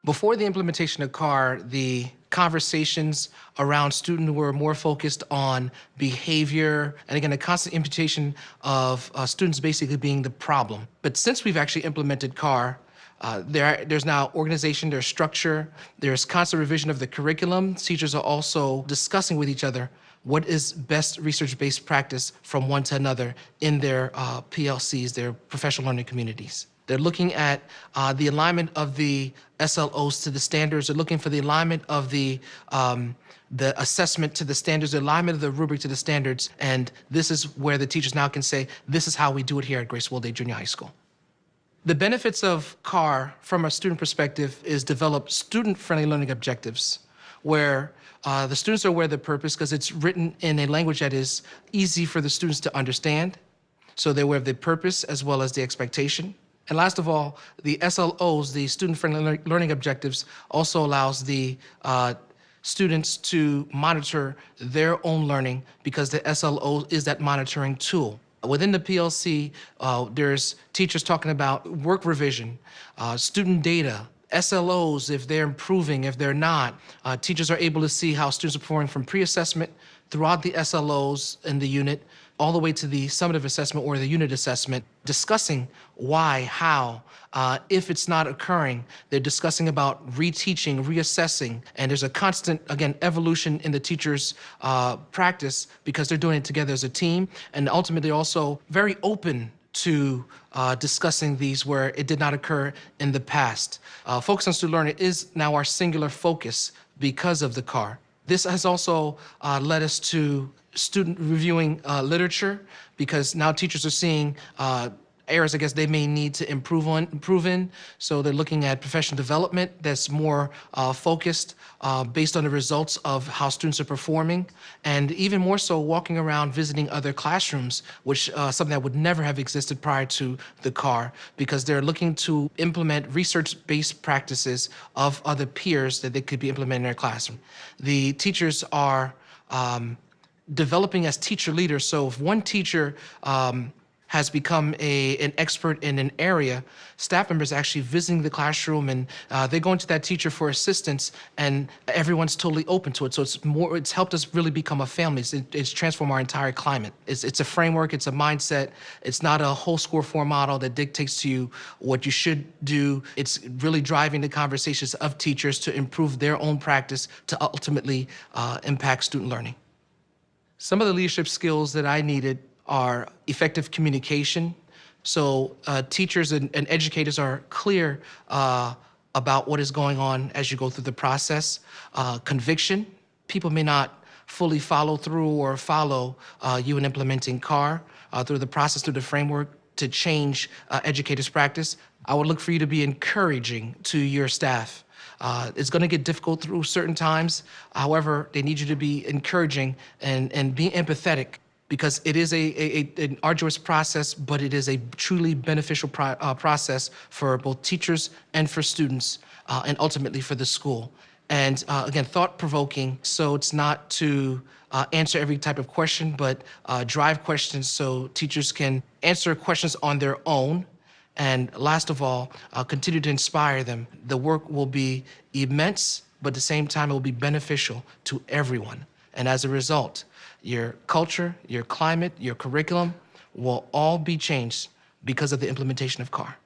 Before the implementation of CAR, the conversations around students were more focused on behavior, and again, a constant imputation of students basically being the problem. But since we've actually implemented CAR, there's now organization, there's structure, there's constant revision of the curriculum. Teachers are also discussing with each other what is best research-based practice from one to another in their PLCs, their professional learning communities. They're looking at the alignment of the SLOs to the standards. They're looking for the alignment of the assessment to the standards, the alignment of the rubric to the standards. And this is where the teachers now can say, this is how we do it here at Grace Will Day Junior High School. The benefits of CAR from a student perspective is develop student-friendly learning objectives where the students are aware of the purpose because it's written in a language that is easy for the students to understand. So they're aware of the purpose as well as the expectation. And last of all, the SLOs, the student-friendly learning objectives, also allows the students to monitor their own learning because the SLO is that monitoring tool. Within the PLC, there's teachers talking about work revision, student data, SLOs, if they're improving, if they're not. Teachers are able to see how students are performing from pre-assessment throughout the SLOs in the unit, all the way to the summative assessment or the unit assessment, discussing why, how, if it's not occurring. They're discussing about reteaching, reassessing, and there's a constant, again, evolution in the teachers' practice because they're doing it together as a team, and ultimately also very open to discussing these where it did not occur in the past. Focus on student learning is now our singular focus because of the CAR. This has also led us to student reviewing literature because now teachers are seeing areas, I guess, they may need to improve in. So they're looking at professional development that's more focused based on the results of how students are performing, and even more so walking around visiting other classrooms, which something that would never have existed prior to the CAR, because they're looking to implement research-based practices of other peers that they could be implementing in their classroom. The teachers are developing as teacher leaders. So if one teacher has become an expert in an area, staff members actually visiting the classroom, and they go into that teacher for assistance, and everyone's totally open to it. So it's helped us really become a family. It's transformed our entire climate. It's a framework, it's a mindset. It's not a whole score form model that dictates to you what you should do. It's really driving the conversations of teachers to improve their own practice to ultimately impact student learning. Some of the leadership skills that I needed are effective communication. So teachers and educators are clear about what is going on as you go through the process. Conviction, people may not fully follow through or follow you in implementing CAR through the process, through the framework to change educators' practice. I would look for you to be encouraging to your staff. It's going to get difficult through certain times. However, they need you to be encouraging and be empathetic, because it is an arduous process, but it is a truly beneficial process for both teachers and for students, and ultimately for the school. And again, thought-provoking, so it's not to answer every type of question, but drive questions so teachers can answer questions on their own. And last of all, continue to inspire them. The work will be immense, but at the same time, it will be beneficial to everyone. And as a result, your culture, your climate, your curriculum will all be changed because of the implementation of CAR.